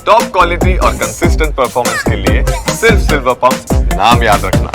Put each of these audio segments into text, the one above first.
Top quality और consistent performance के लिए सिर्फ सिल्वर पंप नाम याद रखना।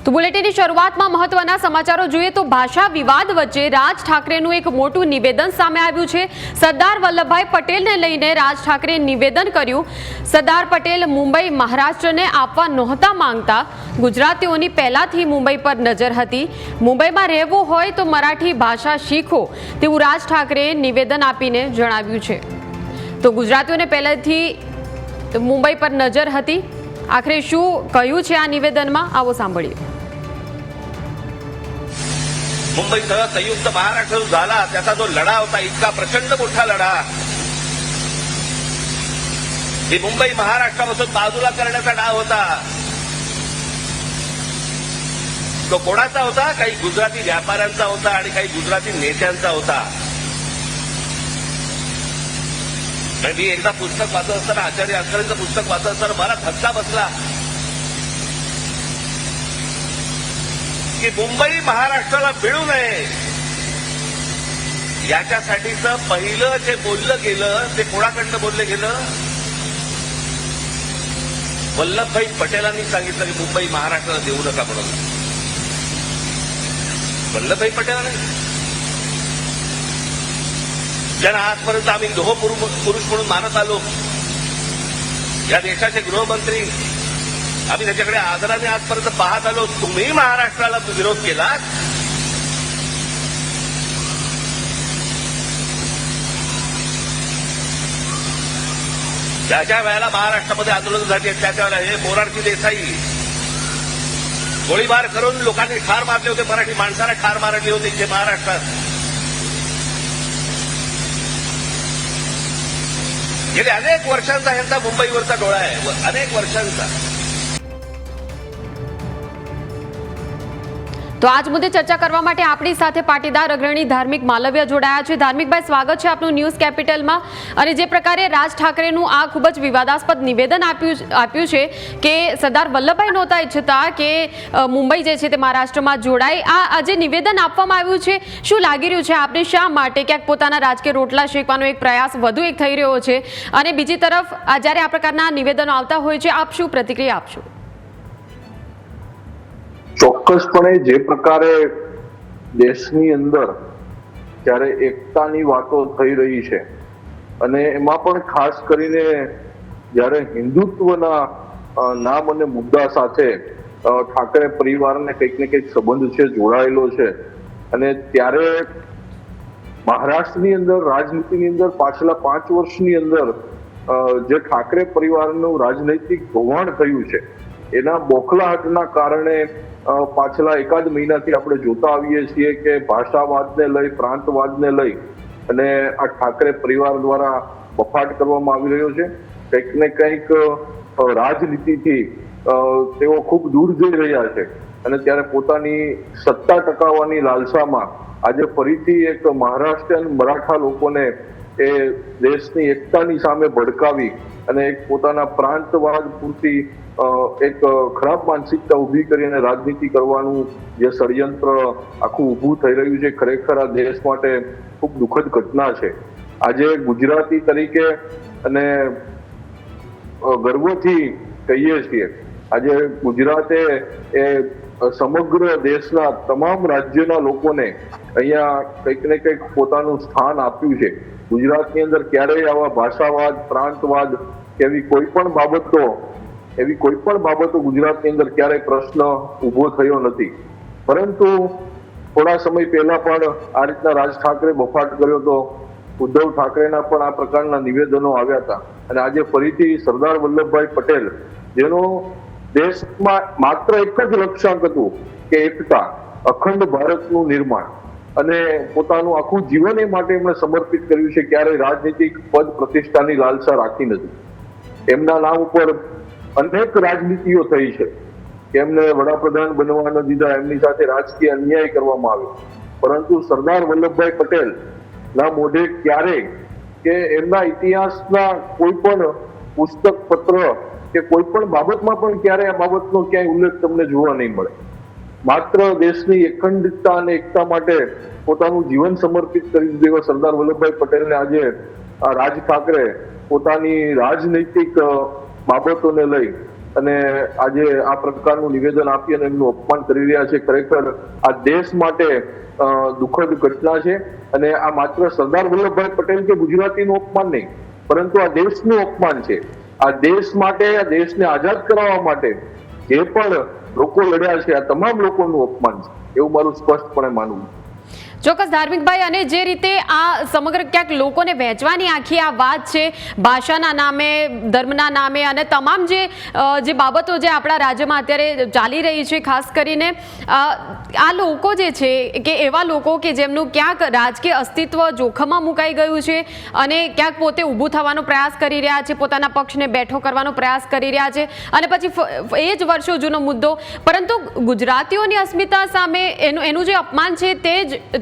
તો બુલેટિનની શરૂઆતમાં મહત્વના સમાચારો જોઈએ તો ભાષા વિવાદ વચ્ચે રાજ ઠાકરેનું એક મોટું નિવેદન સામે આવ્યું છે। સરદાર વલ્લભભાઈ પટેલને લઈને રાજ ઠાકરે નિવેદન કર્યું। સરદાર પટેલ મુંબઈ મહારાષ્ટ્રને આપવા નહોતા માંગતા। ગુજરાતીઓની પહેલાથી મુંબઈ પર નજર હતી। મુંબઈમાં રહેવું હોય તો મરાઠી ભાષા શીખો તેવું રાજ ઠાકરેએ નિવેદન આપીને જણાવ્યું છે। તો ગુજરાતીઓને પહેલાથી મુંબઈ પર નજર હતી। આખરે શું કહ્યું છે આ નિવેદનમાં, આવો સાંભળીએ। मुंबईसह संयुक्त महाराष्ट्र झाला त्याचा जो लढा होता, इतका प्रचंड मोठा लढा, ही मुंबई महाराष्ट्रापासून बाजूला करण्याचा डाव होता। तो कोणाचा होता? काही गुजराती व्यापाऱ्यांचा होता आणि काही गुजराती नेत्यांचा होता। मी एकदा पुस्तक वाचत असताना, आचार्य अत्करेंचं पुस्तक वाचत असताना मला धक्का बसला की मुंबई महाराष्ट्राला मिळू नये याच्यासाठीचं पहिलं जे बोललं गेलं ते कोणाकडनं बोललं गेलं? वल्लभभाई पटेलांनी सांगितलं की मुंबई महाराष्ट्राला देऊ नका म्हणून। वल्लभभाई पटेलांनी, ज्यांना आजपर्यंत आम्ही लोह पुरुष म्हणून मानत आलो, या देशाचे गृहमंत्री, आम्ही त्याच्याकडे आदराने आजपर्यंत पाहत आलो, तुम्ही महाराष्ट्राला विरोध केलात। ज्या वेळेला महाराष्ट्रामध्ये आंदोलन झाली त्याच्या वेळेला हे मोरारजी देसाई गोळीबार करून लोकांनी ठार मारले होते, मराठी माणसाला ठार मारले होते इथे महाराष्ट्रात। गेले अनेक वर्षांचा यांचा मुंबईवरचा डोळा आहे, अनेक वर्षांचा। તો આજ મુદ્દે ચર્ચા કરવા માટે આપણી સાથે પાટીદાર અગ્રણી ધાર્મિક માલવ્ય જોડાયા છે। ધાર્મિકભાઈ, સ્વાગત છે આપનું ન્યૂઝ કેપિટલમાં। અને જે પ્રકારે રાજ ઠાકરેનું આ ખૂબ જ વિવાદાસ્પદ નિવેદન આપ્યું છે કે સરદાર વલ્લભભાઈ નહોતા ઈચ્છતા કે મુંબઈ જે છે તે મહારાષ્ટ્રમાં જોડાય, આ જે નિવેદન આપવામાં આવ્યું છે, શું લાગી રહ્યું છે આપને? શા માટે ક્યાંક પોતાના રાજકીય રોટલા શેકવાનો એક પ્રયાસ વધુ એક થઈ રહ્યો છે? અને બીજી તરફ જ્યારે આ પ્રકારના નિવેદનો આવતા હોય છે, આપ શું પ્રતિક્રિયા આપશો? ચોક્કસપણે જે પ્રકારે દેશની અંદર જ્યારે એકતાની વાતો થઈ રહી છે અને એમાં પણ ખાસ કરીને જ્યારે હિન્દુત્વના નામ અને મુદ્દા સાથે ઠાકરે પરિવારને કંઈક ને કંઈક સંબંધ છે, જોડાયેલો છે, અને ત્યારે મહારાષ્ટ્રની અંદર રાજનીતિની અંદર પાછલા 5 વર્ષની અંદર જે ઠાકરે પરિવારનું રાજનૈતિક ધોવાણ થયું છે એના બોખલાહટના કારણે પાછલા એકાદ મહિનાથી આપણે જોતા આવીએ છીએ કે ભાષાવાદને લઈ, પ્રાંતવાદને લઈ અને આ ઠાકરે પરિવાર દ્વારા બફાટ કરવામાં આવી રહ્યો છે। કંઈક ને કંઈક રાજનીતિથી તેઓ ખૂબ દૂર જઈ રહ્યા છે અને ત્યારે પોતાની સત્તા ટકાવવાની લાલસામાં આજે ફરીથી એક મહારાષ્ટ્રીયન મરાઠા લોકોને એ દેશની એકતાની સામે ભડકાવી અને એક પોતાના પ્રાંતવાદ પૂરતી એક ખરાબ માનસિકતા ઊભી કરીને રાજનીતિ કરવાનું જે ષડયંત્ર આખું ઊભું થઈ રહ્યું છે, ખરેખર આ દેશ માટે ખૂબ દુઃખદ ઘટના છે। આજે ગુજરાતી તરીકે અને ગર્વથી કહીએ છીએ, આજે ગુજરાતે એ સમગ્ર દેશના તમામ રાજ્યના લોકોને અહીંયા કંઈક ને કંઈક પોતાનું સ્થાન આપ્યું છે। ગુજરાતની અંદર ક્યારેય આવા ભાષાવાદ, પ્રાંતવાદ એવી કોઈ પણ બાબતો ગુજરાતની અંદર ક્યારેય પ્રશ્ન ઉભો થયો નથી। પરંતુ થોડા સમય પહેલા પણ આ રીતના રાજ ઠાકરે બફાટ કર્યો હતો, ઉદ્ધવ ઠાકરેના પણ આ પ્રકારના નિવેદનો આવ્યા હતા અને આજે ફરીથી સરદાર વલ્લભભાઈ પટેલ, જેનો દેશમાં માત્ર એક જ લક્ષ્યાંક હતું કે એકતા, અખંડ ભારતનું નિર્માણ, અને પોતાનું આખું જીવન એ માટે એમણે સમર્પિત કર્યું છે, ક્યારેય રાજનીતિક પદ પ્રતિષ્ઠાની લાલસા રાખી નથી। એમના નામ ઉપર અનેક રાજનીતિઓ થઈ છે કે એમને વડાપ્રધાન બનવા ન દીધા, એમની સાથે રાજકીય અન્યાય કરવામાં આવ્યો, પરંતુ સરદાર વલ્લભભાઈ પટેલ ના મોઢે ક્યારેય કે એમના ઇતિહાસના કોઈ પણ પુસ્તક પત્ર કે કોઈ પણ બાબતમાં પણ ક્યારે આ બાબતનો ક્યાંય ઉલ્લેખ તમને જોવા નહીં મળે। માત્ર દેશની અખંડિતતા અને એકતા માટે પોતાનું જીવન સમર્પિત કરી દીધું એવા સરદાર વલ્લભભાઈ પટેલને આજે આ રાજ ઠાકરે પોતાની રાજનૈતિક બાબતોને લઈ અને આજે આ પ્રકારનું નિવેદન આપી અને એમનું અપમાન કરી રહ્યા છે. ખરેખર આ દેશ માટે દુઃખદ ઘટના છે અને આ માત્ર સરદાર વલ્લભભાઈ પટેલ કે ગુજરાતીનું અપમાન નહીં, પરંતુ આ દેશનું અપમાન છે. આ દેશ માટે, આ દેશને આઝાદ કરાવવા માટે જે પણ લોકો લડ્યા છે આ તમામ લોકોનું અપમાન છે, એવું મારું સ્પષ્ટપણે માનવું. ચોક્કસ ધાર્મિકભાઈ, અને જે રીતે આ સમગ્ર ક્યાંક લોકોને વહેંચવાની આખી આ વાત છે ભાષાના નામે, ધર્મના નામે અને તમામ જે બાબતો જે આપણા રાજ્યમાં અત્યારે ચાલી રહી છે, ખાસ કરીને આ લોકો જે છે કે એવા લોકો કે જેમનું ક્યાંક રાજકીય અસ્તિત્વ જોખમમાં મુકાઈ ગયું છે અને ક્યાંક પોતે ઊભું થવાનો પ્રયાસ કરી રહ્યા છે, પોતાના પક્ષને બેઠો કરવાનો પ્રયાસ કરી રહ્યા છે અને પછી એ જ વર્ષો જૂનો મુદ્દો, પરંતુ ગુજરાતીઓની અસ્મિતા સામે એનું જે અપમાન છે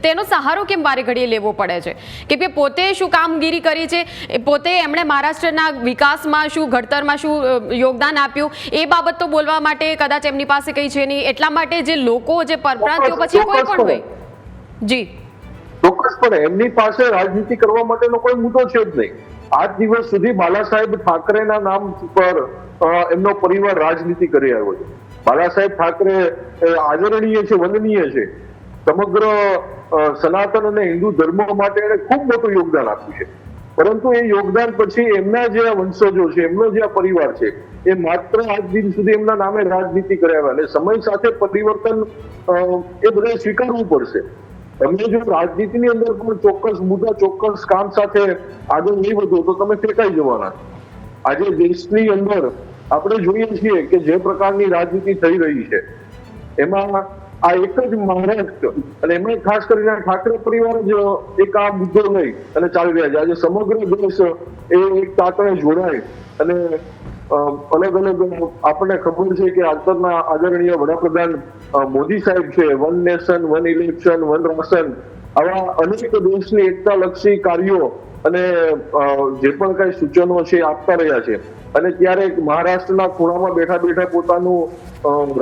તેનો સહારો કેમ વારે ઘડીએ લેવો પડે છે? કે પોતે શું કામગીરી કરી છે, પોતે એમણે મહારાષ્ટ્રના વિકાસમાં શું, ઘડતરમાં શું યોગદાન આપ્યું, એ બાબત તો બોલવા માટે કદાચ એમની પાસે કંઈ છે નહીં. એટલા માટે જે લોકો, જે પરપ્રાંતિયો પછી કોઈ પણ હોય, જી ચોક્કસપણે એમની પાસે રાજનીતિ કરવા માટેનો કોઈ મુદ્દો છે જ નહીં. આજ દિવસ સુધી બાલા સાહેબ ઠાકરેના નામ પર એમનો પરિવાર રાજનીતિ કરી આવ્યો છે. બાલા સાહેબ ઠાકરે આદરણીય છે, વંદનીય છે. સમગ્ર સનાતન અને હિન્દુ ધર્મ માટે એને ખૂબ મોટું યોગદાન આપ્યું છે, પરંતુ એ યોગદાન પછી એમના જે વંશજો છે, એમનો જે પરિવાર છે, એ માત્ર આજ દિન સુધી એમના નામે રાજનીતિ કર્યા અને સમય સાથે પરિવર્તન એ બધા સ્વીકારવું પડશે. તમે જો રાજનીતિની અંદર પણ ચોક્કસ મુદ્દા, ચોક્કસ કામ સાથે આગળ નહીં વધો તો તમે ફેંકાઈ જવાના. આજે દેશની અંદર આપણે જોઈએ છીએ કે જે પ્રકારની રાજનીતિ થઈ રહી છે એમાં આ એક જ મહારાષ્ટ્ર અને એમાં ખાસ કરીને ઠાકરે પરિવાર જ એક આ મુદ્દો લઈ અને ચાલી રહ્યા છે. આજે સમગ્ર દેશ એ એક તાતણે જોડાય અને અલગ અલગ આપણને ખબર છે કે આદરણીય વડાપ્રધાન મોદી સાહેબ છે, one nation, one election, one ration, આવા અનેક દેશની એકતા લક્ષી કાર્યો અને જે પણ કઈ સૂચનો છે આપતા રહ્યા છે. અને ત્યારે મહારાષ્ટ્રના ખૂણામાં બેઠા બેઠા પોતાનું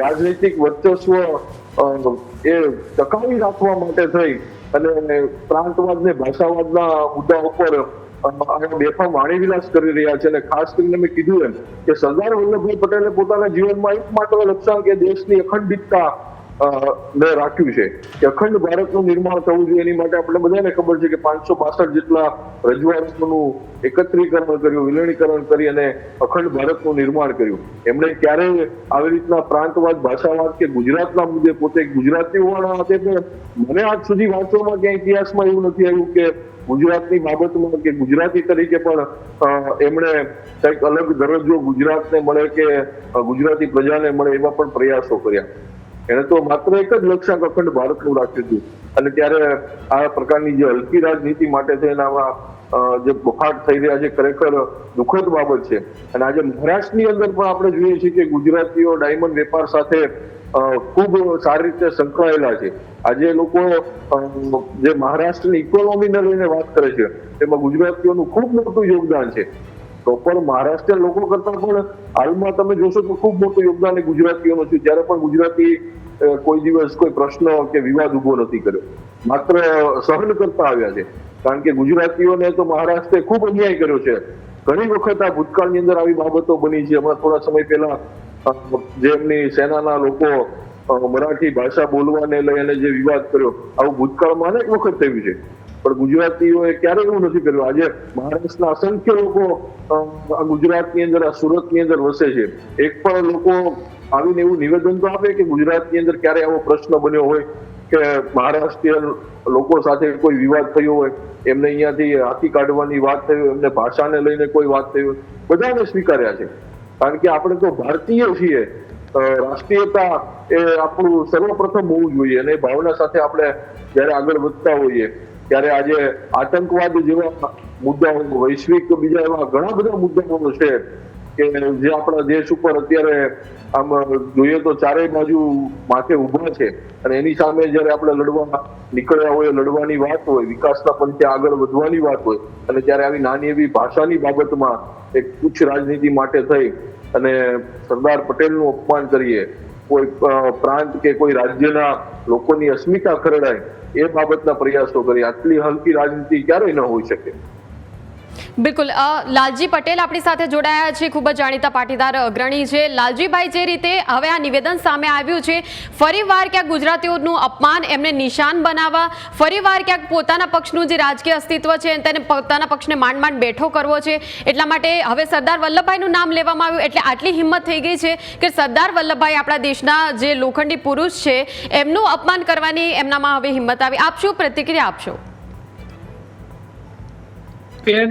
રાજનૈતિક વર્ચસ્વ એ ટકાવી રાખવા માટે થઈ અને પ્રાંતવાદ ને ભાષાવાદના મુદ્દા ઉપર બેફામ વાણીવિલાસ કરી રહ્યા છે. અને ખાસ કરીને મેં કીધું એમ કે સરદાર વલ્લભભાઈ પટેલે પોતાના જીવનમાં એકમાત્ર લક્ષ્યાંક કે દેશની અખંડિતતા ને રાખ્યું છે કે અખંડ ભારતનું નિર્માણ થવું જોઈએ. એની માટે આપણે બધાને ખબર છે કે 562 જેટલા રજવાડાઓનું એકત્રીકરણ કર્યું, વિલીનીકરણ કરી અને અખંડ ભારતનું નિર્માણ કર્યું. એમણે ક્યારેય આવી રીતના પ્રાંતવાદ, ભાષાવાદ કે ગુજરાતના મુદ્દે પોતે ગુજરાતી હોવાના હાથે પણ મને આજ સુધી વાંચવામાં ક્યાંય ઇતિહાસમાં એવું નથી આવ્યું કે ગુજરાતની બાબતમાં કે ગુજરાતી તરીકે પણ એમણે કંઈક અલગ દરજ્જો ગુજરાતને મળે કે ગુજરાતી પ્રજાને મળે એવા પણ પ્રયાસો કર્યા. એને તો માત્ર એક જ લક્ષ્યાંક અખંડ ભારતનું રાખ્યું હતું. અને ત્યારે આ પ્રકારની જે હલકી રાજનીતિ માટે થઈને આવા જે બફાટ થઈ રહ્યા છે ખરેખર દુઃખદ બાબત છે. અને આજે મહારાષ્ટ્રની અંદર પણ આપણે જોઈએ છીએ કે ગુજરાતીઓ ડાયમંડ વેપાર સાથે ખૂબ સારી રીતે સંકળાયેલા છે. આજે લોકો જે મહારાષ્ટ્રની ઇકોનોમીને લઈને વાત કરે છે એમાં ગુજરાતીઓનું ખૂબ મોટું યોગદાન છે. પ્રોપર મહારાષ્ટ્રીયન લોકો કરતા પણ હાલમાં તમે જોશો તો ખૂબ મોટું યોગદાન ગુજરાતીઓનું છે. જ્યારે પણ ગુજરાતી કોઈ દિવસ કોઈ પ્રશ્ન કે વિવાદ ઉભો નથી કર્યો, માત્ર સહન કરતા આવ્યા છે. કારણ કે ગુજરાતીઓને તો મહારાષ્ટ્રે ખૂબ અન્યાય કર્યો છે. ઘણી વખત આ ભૂતકાળની અંદર આવી બાબતો બની છે. હમણાં થોડા સમય પહેલા જે એમની સેનાના લોકો મરાઠી ભાષા બોલવાને લઈને જે વિવાદ કર્યો, આવું ભૂતકાળમાં અનેક વખત થયું છે. પણ ગુજરાતીઓએ ક્યારેય એવું નથી કર્યું. આજે મહારાષ્ટ્રના અસંખ્ય લોકો ગુજરાતની અંદર, આ સુરતની અંદર વસે છે. એક પણ લોકો આવીને એવું નિવેદન તો આપે કે ગુજરાતની અંદર ક્યારે આવો પ્રશ્ન બન્યો હોય કે મહારાષ્ટ્રીયન લોકો સાથે કોઈ વિવાદ થયો હોય, એમને અહીંયાથી હાથી કાઢવાની વાત થઈ હોય, એમને ભાષાને લઈને કોઈ વાત થઈ હોય, બધાને સ્વીકાર્યા છે. કારણ કે આપણે તો ભારતીય છીએ. રાષ્ટ્રીયતા એ આપણું સર્વપ્રથમ હોવું જોઈએ અને ભાવના સાથે આપણે જયારે આગળ વધતા હોઈએ ત્યારે આજે આતંકવાદ જેવા મુદ્દાઓ, વૈશ્વિક બીજા એવા ઘણા બધા મુદ્દાઓ છે કે જે આપણા દેશ ઉપર અત્યારે આમ જોઈએ તો ચારેય બાજુ માથે ઉભા છે. અને એની સામે જયારે આપણે લડવા નીકળ્યા હોય, લડવાની વાત હોય, વિકાસના પંથે આગળ વધવાની વાત હોય અને ત્યારે આવી નાની એવી ભાષાની બાબતમાં એક તુચ્છ રાજનીતિ માટે થઈ અને સરદાર પટેલનું અપમાન કરીએ કોઈ પ્રાંત કે કોઈ રાજ્યના લોકોની અસ્મિતા ખરડાય એ બાબતના પ્રયાસો કરી. આટલી હલકી રાજનીતિ ક્યારેય ન હોઈ શકે. બિલકુલ. લાલજી પટેલ આપણી સાથે જોડાયા છે, ખૂબ જ જાણીતા પાટીદાર અગ્રણી છે. લાલજીભાઈ, જે રીતે હવે આ નિવેદન સામે આવ્યું છે, ફરીવાર ક્યાંક ગુજરાતીઓનું અપમાન, એમને નિશાન બનાવવા, ફરીવાર ક્યાંક પોતાના પક્ષનું જે રાજકીય અસ્તિત્વ છે તેને પોતાના પક્ષને માંડ બેઠો કરવો છે, એટલા માટે હવે સરદાર વલ્લભભાઈનું નામ લેવામાં આવ્યું. એટલે આટલી હિંમત થઈ ગઈ છે કે સરદાર વલ્લભભાઈ આપણા દેશના જે લોખંડી પુરુષ છે એમનું અપમાન કરવાની એમનામાં હવે હિંમત આવી. આપ શું પ્રતિક્રિયા આપશો?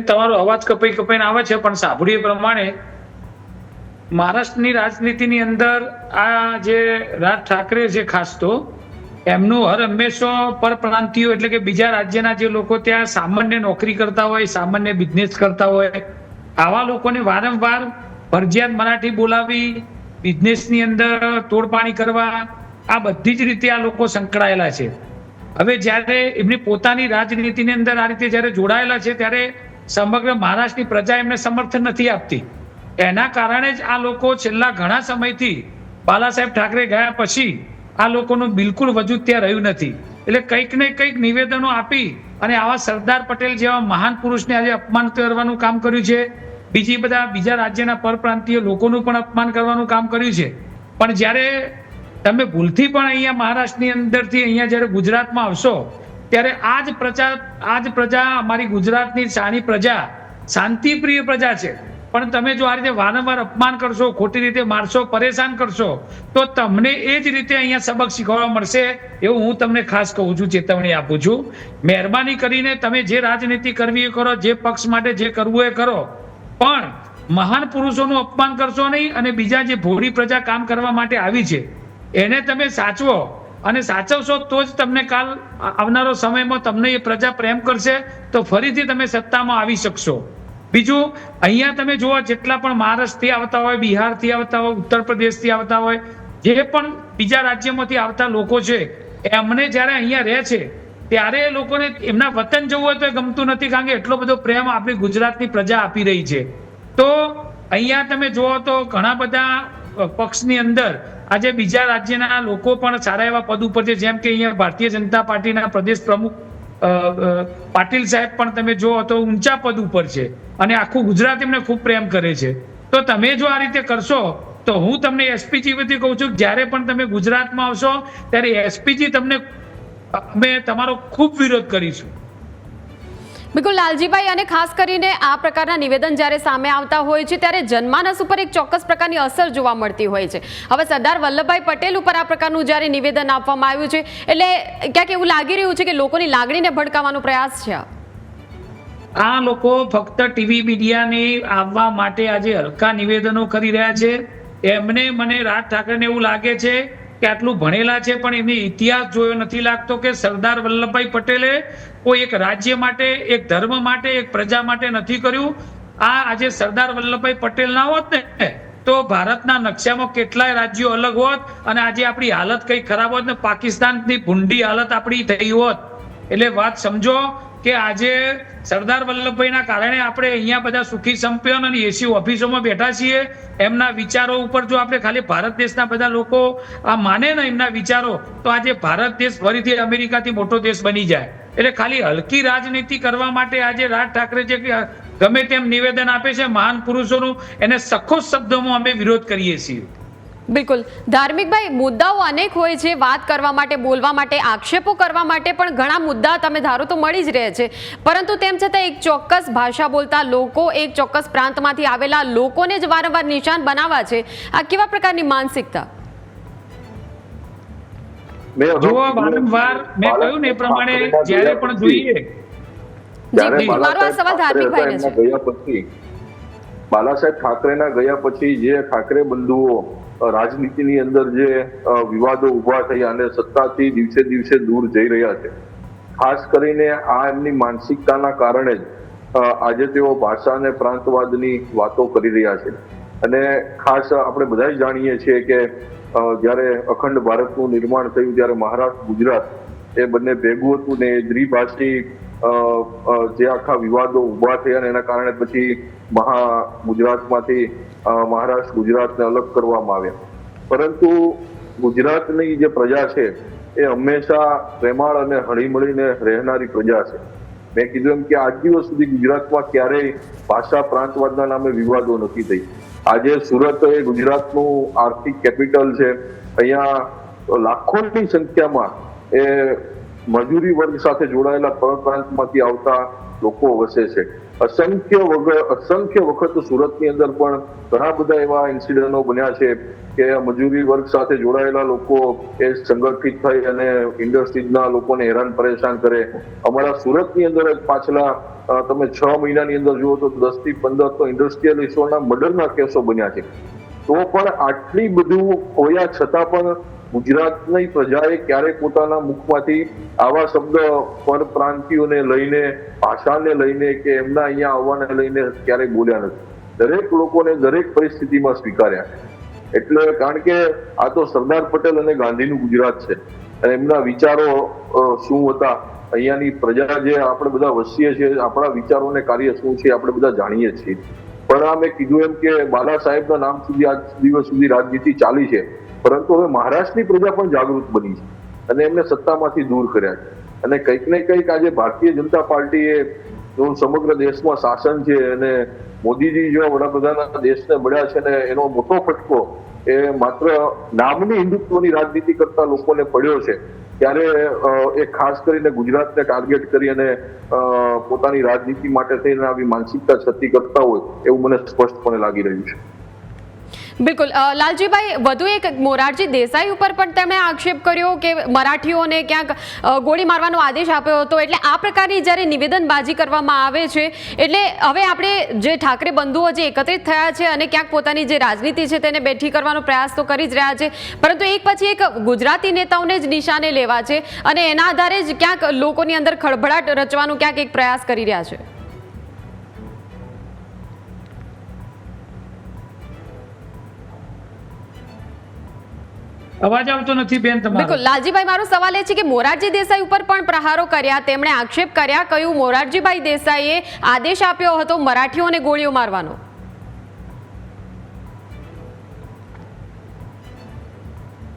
તમારો અવાજ કપાઈને આવે છે, પણ સાંભળ્યું એ પ્રમાણે મહારાષ્ટ્રની રાજનીતિની અંદર આ જે રાજ ઠાકરે છે, ખાસ તો એમનું હર હંમેશા પરપ્રાંતિયો એટલે કે બીજા રાજ્યના જે લોકો ત્યાં સામાન્ય નોકરી કરતા હોય, સામાન્ય બિઝનેસ કરતા હોય, આવા લોકોને વારંવાર ફરજિયાત મરાઠી બોલાવી, બિઝનેસની અંદર તોડપાણી કરવા, આ બધી જ રીતે આ લોકો સંકળાયેલા છે. હવે જ્યારે એમની પોતાની રાજનીતિની અંદર આ રીતે જ્યારે જોડાયેલા છે ત્યારે સમગ્ર મહારાષ્ટ્રની પ્રજા એમને સમર્થન નથી આપતી. એના કારણે જ આ લોકો છેલ્લા ઘણા સમયથી બાલા સાહેબ ઠાકરે ગયા પછી આ લોકોનું બિલકુલ વજૂદ ત્યાં રહ્યું નથી. એટલે કંઈક ને કંઈક નિવેદનો આપી અને આવા સરદાર પટેલ જેવા મહાન પુરુષને આજે અપમાન કરવાનું કામ કર્યું છે. બીજા રાજ્યના પરપ્રાંતીય લોકોનું પણ અપમાન કરવાનું કામ કર્યું છે. પણ જ્યારે તમે ભૂલથી પણ અહીંયા મહારાષ્ટ્રની અંદરથી અહીંયા જ્યારે ગુજરાતમાં આવશો ત્યારે આ જ પ્રજા અમારી ગુજરાતની સારી પ્રજા, શાંતિપ્રિય પ્રજા છે. પણ તમે જો આ રીતે વારંવાર અપમાન કરશો, ખોટી રીતે મારશો, પરેશાન કરશો, તો તમને એ જ રીતે અહીંયા સબક શીખવા મળશે, એવું હું તમને ખાસ કહું છું, ચેતવણી આપું છું. મહેરબાની કરીને તમે જે રાજનીતિ કરવી એ કરો, જે પક્ષ માટે જે કરવું એ કરો, પણ મહાન પુરુષોનું અપમાન કરશો નહીં. અને બીજા જે ભોળી પ્રજા કામ કરવા માટે આવી છે એને તમે સાચવો, અને સાચવશો તો જ તમને કાલ આવનારો સમયમાં તમને એ પ્રજા પ્રેમ કરશે, તો ફરીથી તમે સત્તામાં આવી શકશો. બીજું, અહીંયા તમે જુઓ, જેટલા પણ મહારાષ્ટ્રથી આવતા હોય, બિહારથી આવતા હોય, ઉત્તર પ્રદેશથી આવતા હોય, જે પણ બીજા રાજ્યમાંથી આવતા લોકો છે, એમને જ્યારે અહીંયા રહે છે ત્યારે એ લોકોને એમના વતન જવું હોય તો એ ગમતું નથી, કારણ કે એટલો બધો પ્રેમ આપણી ગુજરાતની પ્રજા આપી રહી છે. તો અહીંયા તમે જુઓ તો ઘણા બધા પક્ષની અંદર આજે બીજા રાજ્યના લોકો પણ સારા એવા પદ ઉપર છે. જેમ કે અહીંયા ભારતીય જનતા પાર્ટીના પ્રદેશ પ્રમુખ પાટીલ સાહેબ પણ તમે જુઓ તો ઊંચા પદ ઉપર છે, અને આખું ગુજરાત એમને ખૂબ પ્રેમ કરે છે. તો તમે જો આ રીતે કરશો તો હું તમને એસપીજી વતી કહું છું, જ્યારે પણ તમે ગુજરાતમાં આવશો ત્યારે એસપીજી તમને અમે તમારો ખૂબ વિરોધ કરીશું. બિલકુલ લાલજીભાઈ, અને ખાસ કરીને આ પ્રકારના નિવેદન જ્યારે સામે આવતા હોય છે ત્યારે જનમાનસ ઉપર એક ચોક્કસ પ્રકારની અસર જોવા મળતી હોય છે. હવે સરદાર વલ્લભભાઈ પટેલ ઉપર આ પ્રકારનું જ્યારે નિવેદન આપવામાં આવ્યું છે એટલે ક્યાંક એવું લાગી રહ્યું છે કે લોકોની લાગણીને ભડકાવવાનો પ્રયાસ છે. આ લોકો ફક્ત ટીવી મીડિયાને આવવા માટે આજે હલકા નિવેદનો કરી રહ્યા છે. મને રાજ ઠાકરેને એવું લાગે છે કે આટલું ભણેલા છે પણ એમને ઇતિહાસ જોયો નથી લાગતો કે સરદાર વલ્લભભાઈ પટેલે કોઈ એક રાજ્ય માટે, એક ધર્મ માટે, એક પ્રજા માટે નથી કર્યું. આજે સરદાર વલ્લભભાઈ પટેલ ના હોત ને તો ભારતના નકશામાં કેટલાય રાજ્યો અલગ હોત, અને આજે આપણી હાલત કઈ ખરાબ હોત ને પાકિસ્તાનની ભૂંડી હાલત આપણી થઈ હોત. એટલે વાત સમજો કે આજે સરદાર વલ્લભભાઈના કારણે આપણે અહીંયા બધા સુખી સંપન્ન અને એસી ઓફિસોમાં બેઠા છીએ. એમના વિચારો ઉપર જો આપણે ખાલી ભારત દેશના બધા લોકો આ માને ને એમના વિચારો, તો આજે ભારત દેશ ફરીથી અમેરિકાથી મોટો દેશ બની જાય. એટલે ખાલી હલકી રાજનીતિ કરવા માટે આજે રાજ ઠાકરે જે ગમે તેમ નિવેદન આપે છે મહાન પુરુષોનું, એને સખત શબ્દોમાં અમે વિરોધ કરીએ છીએ. બિલકુલ ધાર્મિકભાઈ, મુદ્દાઓ અનેક હોય છે, વાત કરવા માટે, બોલવા માટે, આક્ષેપો કરવા માટે પણ ઘણા મુદ્દા તમે ધારો તો મળી જ રહે છે, પરંતુ તેમ છતાં એક ચોક્કસ ભાષા બોલતા લોકો, એક ચોક્કસ પ્રાંતમાંથી આવેલા લોકોને જ વારંવાર નિશાન બનાવવા છે. આ કેવા પ્રકારની માનસિકતા? જુઓ, વારંવાર મેં કહ્યું ને એ પ્રમાણે જ્યારે પણ જોઈએ, મારો આ સવાલ ધાર્મિકભાઈને છે. બાલા સાહેબ ઠાકરેના ગયા પછી જે ઠાકરે બંધુઓ રાજનીતિની અંદર જે વિવાદો ઉભા થયા અને સત્તાથી દિવસે દિવસે દૂર જઈ રહ્યા છે, ખાસ કરીને આ એમની માનસિકતાના કારણે જ આજે તેઓ ભાષા અને પ્રાંતવાદની વાતો કરી રહ્યા છે. અને ખાસ આપણે બધા જાણીએ છીએ કે જ્યારે અખંડ ભારતનું નિર્માણ થયું ત્યારે મહારાષ્ટ્ર, ગુજરાત એ બંને ભેગું હતું ને દ્વિભાષી જે આખા વિવાદો ઉભા થયા ને એના કારણે પછી ગુજરાતમાંથી મહારાષ્ટ્ર, ગુજરાતને અલગ કરવામાં આવ્યા. પરંતુ ગુજરાતની જે પ્રજા છે એ હંમેશા પ્રેમાળ અને હળીમળીને રહેનારી પ્રજા છે. મેં કીધું એમ કે આજ દિવસ સુધી ગુજરાતમાં ક્યારેય ભાષા પ્રાંતવાદના નામે વિવાદો નથી થઈ. આજે સુરત એ ગુજરાતનું આર્થિક કેપિટલ છે. અહીંયા લાખોની સંખ્યામાં એ મજૂરી વર્ગ સાથે જોડાયેલા પરપ્રાંતમાંથી આવતા લોકો વસે છે. અસંખ્ય વખત સુરતની અંદર પણ ઘણા બધા એવા ઇન્સિડન્ટો બન્યા છે કે મજૂરી વર્ગ સાથે જોડાયેલા લોકો એ સંગઠિત થઈ અને ઇન્ડસ્ટ્રીઝના લોકોને હેરાન પરેશાન કરે. અમારા સુરતની અંદર જ પાછલા તમે 6 મહિનાની અંદર જુઓ તો 10 થી 15 તો ઇન્ડસ્ટ્રીયલિસ્ટોના મર્ડરના કેસો બન્યા છે. તો પણ આટલી બધું હોયા છતાં પણ ગુજરાતની પ્રજાએ ક્યારેય પોતાના મુખમાંથી આવા શબ્દ પરપ્રાંતિયોને લઈને, ભાષાને લઈને કે એમના અહીંયા આવવાને લઈને ક્યારેય બોલ્યા નથી. દરેક લોકોને દરેક પરિસ્થિતિમાં સ્વીકાર્યા. એટલે કારણ કે આ તો સરદાર પટેલ અને ગાંધીનું ગુજરાત છે અને એમના વિચારો શું હતા, અહીંયાની પ્રજા જે આપણે બધા વસીએ છીએ, આપણા વિચારોને કાર્ય શું છે આપણે બધા જાણીએ છીએ. પણ આ મેં કીધું એમ કે બાલા સાહેબના નામ સુધી આજ દિવસ સુધી રાજનીતિ ચાલી છે, પરંતુ હવે મહારાષ્ટ્રની પ્રજા પણ જાગૃત બની છે અને એમને સત્તામાંથી દૂર કર્યા છે. અને કંઈક ને કંઈક આજે ભારતીય જનતા પાર્ટીએ સમગ્ર દેશમાં શાસન છે અને મોદીજી જો વડાપ્રધાન દેશને મળ્યા છે ને એનો મોટો ફટકો એ માત્ર નામની હિન્દુત્વની રાજનીતિ કરતા લોકોને પડ્યો છે. ત્યારે એ ખાસ કરીને ગુજરાતને ટાર્ગેટ કરી અને પોતાની રાજનીતિ માટે થઈને આવી માનસિકતા છતી કરતા હોય એવું મને સ્પષ્ટપણે લાગી રહ્યું છે. બિલકુલ. લાલજીભાઈ, વધુ એક મોરારજી દેસાઈ ઉપર પણ તેમણે આક્ષેપ કર્યો કે મરાઠીઓને ક્યાંક ગોળી મારવાનો આદેશ આપ્યો હતો. એટલે આ પ્રકારની જ્યારે નિવેદનબાજી કરવામાં આવે છે એટલે હવે આપણે જે ઠાકરે બંધુઓ જે એકત્રિત થયા છે અને ક્યાંક પોતાની જે રાજનીતિ છે તેને બેઠી કરવાનો પ્રયાસ તો કરી જ રહ્યા છે, પરંતુ એક પછી એક ગુજરાતી નેતાઓને જ નિશાને લેવા છે અને એના આધારે જ ક્યાંક લોકોની અંદર ખળભળાટ રચવાનો ક્યાંક એક પ્રયાસ કરી રહ્યા છે. અવાજ આવતો નથી બેન તમારો. બિલકુલ લાલજીભાઈ, મારો સવાલ એ છે કે મોરારજી દેસાઈ ઉપર પણ પ્રહારો કર્યા, તેમણે આક્ષેપ કર્યા, કહ્યું મોરારજીભાઈ દેસાઈએ આદેશ આપ્યો હતો મરાઠીઓને ગોળીઓ મારવાનો.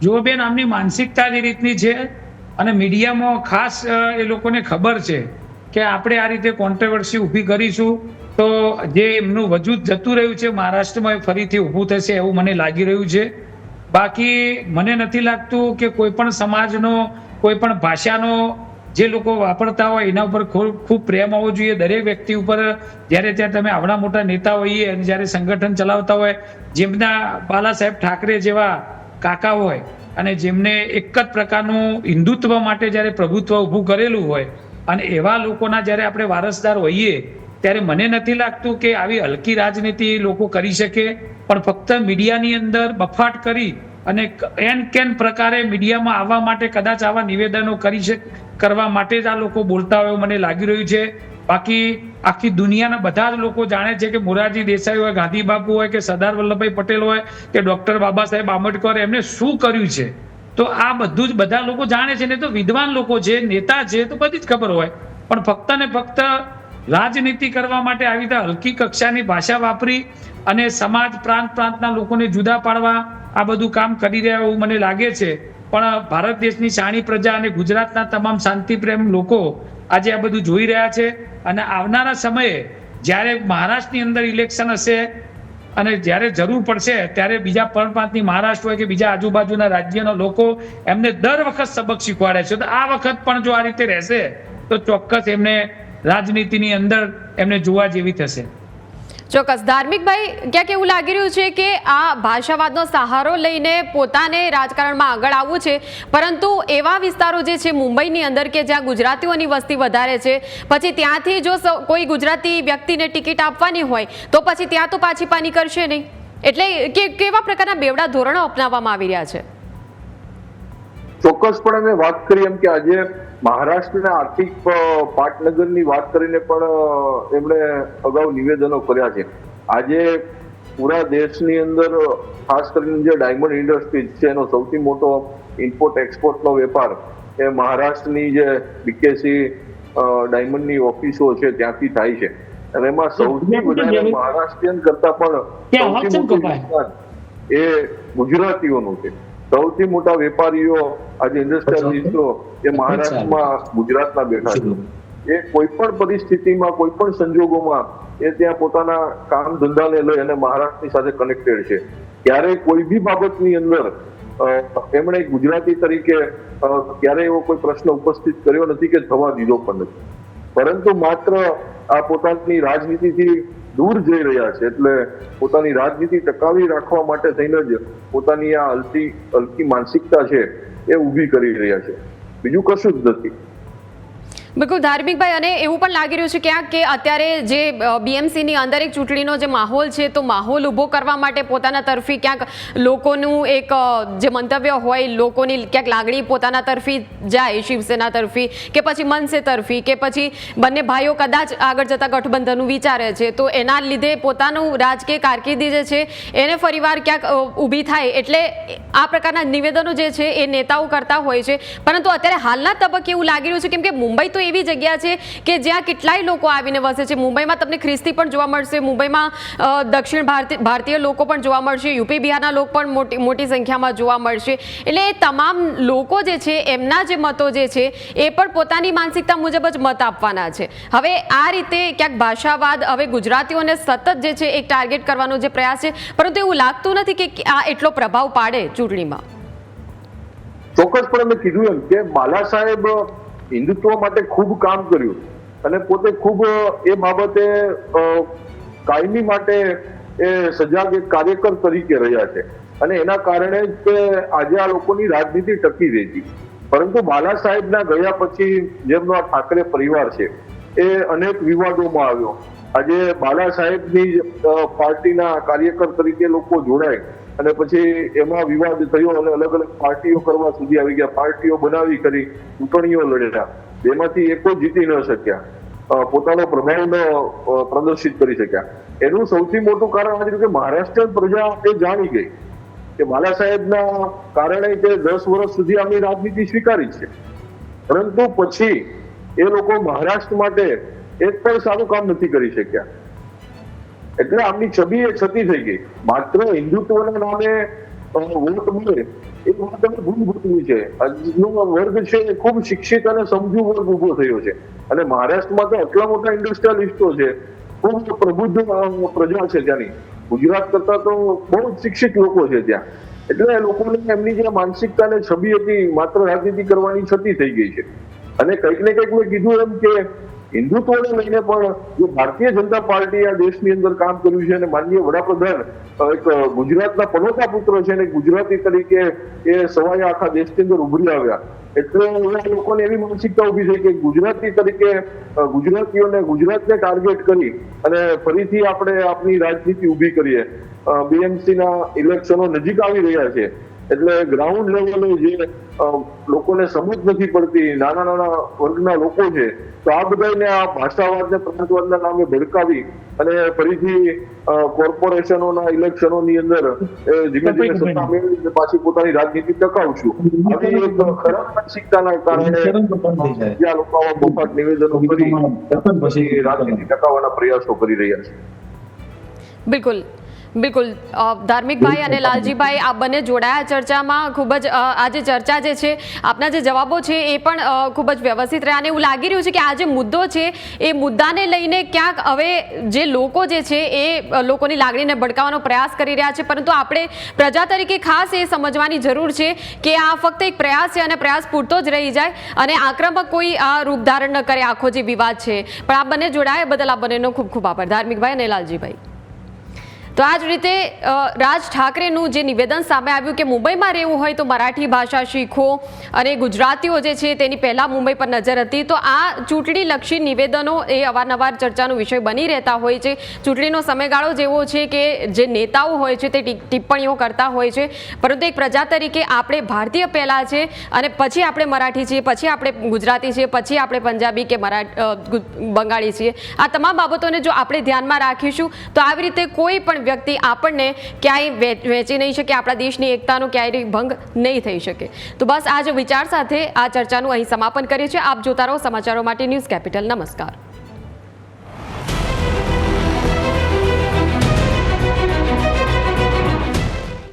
જુઓ બેન, આમની માનસિકતા જે રીતની છે અને મીડિયામાં ખાસ એ લોકોને ખબર છે કે આપણે આ રીતે કોન્ટ્રોવર્સી ઊભી કરીશું તો જે એમનું વજૂદ જતું રહ્યું છે મહારાષ્ટ્રમાં ફરીથી ઊભું થશે એવું મને લાગી રહ્યું છે. બાકી મને નથી લાગતું કે કોઈ પણ સમાજનો, કોઈ પણ ભાષાનો જે લોકો વાપરતા હોય એના ઉપર ખૂબ પ્રેમ હોવો જોઈએ. દરેક વ્યક્તિ ઉપર જ્યારે ત્યાં તમે આવડા મોટા નેતા હોઈએ અને જ્યારે સંગઠન ચલાવતા હોય, જેમના બાલા સાહેબ ઠાકરે જેવા કાકા હોય અને જેમને એક જ પ્રકારનું હિન્દુત્વ માટે જ્યારે પ્રભુત્વ ઊભું કરેલું હોય અને એવા લોકોના જ્યારે આપણે વારસદાર હોઈએ ત્યારે મને નથી લાગતું કે આવી હલકી રાજનીતિ લોકો કરી શકે. પણ ફક્ત મીડિયાની અંદર બફાટ કરી અને એન કેન પ્રકારે મીડિયામાં આવવા માટે કદાચ આવા નિવેદનો કરવા માટે જ આ લોકો બોલતા હોય મને લાગી રહ્યું છે. બાકી આખી દુનિયાના બધા જ લોકો જાણે છે કે મોરારજી દેસાઈ હોય, ગાંધી બાપુ હોય કે સરદાર વલ્લભભાઈ પટેલ હોય કે ડોક્ટર બાબા સાહેબ આંબેડકર, એમને શું કર્યું છે તો આ બધું જ બધા લોકો જાણે છે. ને તો વિદ્વાન લોકો છે, નેતા છે તો બધી જ ખબર હોય, પણ ફક્ત ને ફક્ત રાજનીતિ કરવા માટે આવી રીતે હલકી કક્ષાની ભાષા વાપરી અને સમાજ પ્રાંતના લોકોને જુદા પાડવા આ બધું કામ કરી રહ્યા એવું મને લાગે છે. પણ ભારત દેશની શાણી પ્રજા અને ગુજરાતના તમામ શાંતિપ્રેમ લોકો આજે આ બધું જોઈ રહ્યા છે અને આવનારા સમયે જ્યારે મહારાષ્ટ્રની અંદર ઇલેક્શન હશે અને જ્યારે જરૂર પડશે ત્યારે બીજા પરપ્રાંતની મહારાષ્ટ્ર હોય કે બીજા આજુબાજુના રાજ્યના લોકો એમને દર વખત સબક શીખવાડે છે. તો આ વખત પણ જો આ રીતે રહેશે તો ચોક્કસ એમને રાજનીતિની અંદર એમને જોવા જેવી થશે. ચોક્કસ. ધાર્મિકભાઈ, ક્યાંક એવું લાગી રહ્યું છે કે આ ભાષાવાદનો સહારો લઈને પોતાને રાજકારણમાં આગળ આવવું છે, પરંતુ એવા વિસ્તારો જે છે મુંબઈની અંદર કે જ્યાં ગુજરાતીઓની વસ્તી વધારે છે, પછી ત્યાંથી જો કોઈ ગુજરાતી વ્યક્તિને ટિકિટ આપવાની હોય તો પછી ત્યાં તો પાછી પાની કરશે નહીં. એટલે કેવા પ્રકારના બેવડા ધોરણો અપનાવવામાં આવી રહ્યા છે? ચોક્કસપણે મેં વાત કરી એમ કે આજે મહારાષ્ટ્રના આર્થિક પાટનગરની વાત કરીને પણ એમણે અગાઉ નિવેદનો કર્યા છે. આજે પૂરા દેશની અંદર ખાસ કરીને જે ડાયમંડ ઇન્ડસ્ટ્રીઝ છે એનો સૌથી મોટો ઇમ્પોર્ટ એક્સપોર્ટનો વેપાર એ મહારાષ્ટ્રની જે બીકેસી ડાયમંડની ઓફિસો છે ત્યાંથી થાય છે અને એમાં સૌથી વધારે મહારાષ્ટ્રીયન કરતા પણ સૌથી મોટું નુકસાન એ ગુજરાતીઓનું છે. સૌથી મોટા વેપારીઓ આજે ઇન્ડસ્ટ્રીયલિસ્ટો એ મહારાષ્ટ્રમાં ગુજરાતના બેઠા છે. એ કોઈ પણ પરિસ્થિતિમાં કોઈ પણ સંજોગોમાં એ ત્યાં પોતાના કામ ધંધાને લઈ અને મહારાષ્ટ્રની સાથે કનેક્ટેડ છે. ક્યારેય કોઈ બી બાબતની અંદર એમણે ગુજરાતી તરીકે ક્યારેય એવો કોઈ પ્રશ્ન ઉપસ્થિત કર્યો નથી કે થવા દીધો પણ નથી, પરંતુ માત્ર આ પોતાની રાજનીતિથી દૂર જઈ રહ્યા છે. એટલે પોતાની રાજનીતિ ટકાવી રાખવા માટે થઈને જ પોતાની આ હલકી માનસિકતા છે એ ઊભી કરી રહ્યા છે, બીજું કશું જ નથી. બિલકુલ ધાર્મિકભાઈ, અને એવું પણ લાગી રહ્યું છે ક્યાંક કે અત્યારે જે બીએમસીની અંદર એક ચૂંટણીનો જે માહોલ છે તો માહોલ ઊભો કરવા માટે પોતાના તરફી ક્યાંક લોકોનું એક જે મંતવ્ય હોય, લોકોની ક્યાંક લાગણી પોતાના તરફી જાય, શિવસેના તરફી કે પછી મનસે તરફી કે પછી બંને ભાઈઓ કદાચ આગળ જતા ગઠબંધનનું વિચારે છે, તો એના લીધે પોતાનું રાજકીય કારકિર્દી જે છે એને ફરીવાર ક્યાંક ઊભી થાય, એટલે આ પ્રકારના નિવેદનો જે છે એ નેતાઓ કરતા હોય છે. પરંતુ અત્યારે હાલના તબક્કે એવું લાગી રહ્યું છે કેમ કે મુંબઈ તો એવી જગ્યા છે કે જ્યાં કેટલાય લોકો આવીને વસે છે. મુંબઈમાં તમને ખ્રિસ્તી પણ જોવા મળશે, મુંબઈમાં દક્ષિણ ભારતીય લોકો પણ જોવા મળશે, યુપી બિહારના લોકો પણ મોટી સંખ્યામાં જોવા મળશે. એટલે એ તમામ લોકો જે છે એમના જે મતો જે છે એ પણ પોતાની માનસિકતા મુજબ જ મત આપવાના છે. હવે આ રીતે ક્યાંક ભાષાવાદ હવે ગુજરાતીઓને સતત જે છે એક ટાર્ગેટ કરવાનો જે પ્રયાસ છે, પરંતુ એવું લાગતું નથી કે આ એટલો પ્રભાવ પાડે ચૂંટણીમાં. ચોક્કસપણે મેં કીધું એમ કે બાલા સાહેબ હિન્દુત્વ માટે ખૂબ કામ કર્યું અને પોતે ખૂબ એ બાબતે કાયમી માટે એ સજાગ એક કાર્યકર તરીકે રહ્યા છે અને એના કારણે જ આજે આ લોકોની રાજનીતિ ટકી રહી હતી. પરંતુ બાલા સાહેબના ગયા પછી જેમનો આ ઠાકરે પરિવાર છે એ અનેક વિવાદોમાં આવ્યો. આજે બાલા સાહેબની પાર્ટીના કાર્યકર તરીકે લોકો જોડાય અને પછી એમાં વિવાદ થયો અને અલગ અલગ પાર્ટીઓ કરવા સુધી આવી ગયા, પાર્ટીઓ બનાવી કરી, ચૂંટણીઓ લડ્યા, બેમાંથી એકો જીતી ન શક્યા, પોતાનો પ્રભાવ ન પ્રદર્શિત કરી શક્યા. એનું સૌથી મોટું કારણ આજે કે મહારાષ્ટ્ર પ્રજા એ જાણી ગઈ કે બાલા સાહેબના કારણે તે 10 વર્ષ સુધી આમની રાજનીતિ સ્વીકારી છે, પરંતુ પછી એ લોકો મહારાષ્ટ્ર માટે એક પણ સારું કામ નથી કરી શક્યા. એટલે આમની છબી એ છતી થઈ ગઈ. માત્ર હિન્દુત્વના નામે વોટ મળે એ વાત ભૂલ ભૂલવી છે. આજનો વર્ગ છે એ ખૂબ શિક્ષિત અને સમજુ વર્ગ ઉભો થયો છે અને મહારાષ્ટ્રમાં તો આટલા મોટા ઇન્ડસ્ટ્રીયલિસ્ટો છે, ખૂબ પ્રબુદ્ધ પ્રજા છે ત્યાંની. ગુજરાત કરતા તો બહુ જ શિક્ષિત લોકો છે ત્યાં. એટલે એ લોકોને એમની જે માનસિકતા ને છબી હતી માત્ર રાજનીતિ કરવાની છતી થઈ ગઈ છે. અને કંઈક ને કંઈક મેં કીધું એમ કે હિન્દુત્વને લઈને પણ જો ભારતીય જનતા પાર્ટી આ દેશની અંદર કામ કર્યું છે અને માનનીય વડાપ્રધાન એક ગુજરાતના પનોતા પુત્ર છે અને ગુજરાતી તરીકે એ સવાયા આખા દેશની અંદર ઉભરી આવ્યા, એટલે લોકોને એવી માનસિકતા ઉભી થઈ કે ગુજરાતી તરીકે ગુજરાતીઓને ગુજરાતને ટાર્ગેટ કરી અને ફરીથી આપણે આપની રાજનીતિ ઉભી કરીએ. બીએમસીના ઇલેક્શનો નજીક આવી રહ્યા છે એટલે ગ્રાઉન્ડ લેવલે જે લોકોને સમજ નથી પડતી, નાના નાના વર્ગના લોકો છે, તો આ બધાને આ ભાષાવાદ ને પ્રાંતવાદના નામે ભડકાવી અને ફરીથી કોર્પોરેશનોના ઇલેક્શનોની અંદર ધીમે ધીમે સત્તા મેળવીને પાછી પોતાની રાજનીતિ ટકાવશું, આવી એક ખરાબ માનસિકતાના કારણે જ્યાં લોકો આવા બોફાટ નિવેદનો કરી પછી રાજનીતિ ટકાવવાના પ્રયાસો કરી રહ્યા છે. બિલકુલ બિલકુલ ધાર્મિકભાઈ અને લાલજીભાઈ આ બંને જોડાયા ચર્ચામાં. ખૂબ જ આ જે ચર્ચા જે છે, આપના જે જવાબો છે એ પણ ખૂબ જ વ્યવસ્થિત રહ્યા અને એવું લાગી રહ્યું છે કે આ જે મુદ્દો છે એ મુદ્દાને લઈને ક્યાંક હવે જે લોકો જે છે એ લોકોની લાગણીને ભડકાવવાનો પ્રયાસ કરી રહ્યા છે, પરંતુ આપણે પ્રજા તરીકે ખાસ એ સમજવાની જરૂર છે કે આ ફક્ત એક પ્રયાસ છે અને પ્રયાસ પૂરતો જ રહી જાય અને આક્રમક કોઈ આ રૂપ ધારણ ન કરે આખો જે વિવાદ છે. પણ આ બંને જોડાયા બદલ આ બંનેનો ખૂબ ખૂબ આભાર ધાર્મિકભાઈ અને લાલજીભાઈ. તો આ જ રીતે રાજ ઠાકરેનું જે નિવેદન સામે આવ્યું કે મુંબઈમાં રહેવું હોય તો મરાઠી ભાષા શીખો અને ગુજરાતીઓ જે છે તેની પહેલાં મુંબઈ પર નજર હતી. તો આ ચૂંટણીલક્ષી નિવેદનો એ અવારનવાર ચર્ચાનો વિષય બની રહેતા હોય છે. ચૂંટણીનો સમયગાળો જેવો છે કે જે નેતાઓ હોય છે તે ટિપ્પણીઓ કરતા હોય છે, પરંતુ એક પ્રજા તરીકે આપણે ભારતીય પહેલાં છે અને પછી આપણે મરાઠી છીએ, પછી આપણે ગુજરાતી છીએ, પછી આપણે પંજાબી કે બંગાળી છીએ. આ તમામ બાબતોને જો આપણે ધ્યાનમાં રાખીશું તો આવી રીતે કોઈ પણ વ્યક્તિ આપણને ક્યાંય વેચી નહીં શકે, આપણા દેશની એકતાનો ક્યાંય ભંગ નહીં થઈ શકે. તો બસ આ જ વિચાર સાથે આ ચર્ચાનું અહીં સમાપન કરીએ છીએ. આપ જોતા રહો સમાચારો માટે ન્યૂઝ કેપિટલ. નમસ્કાર.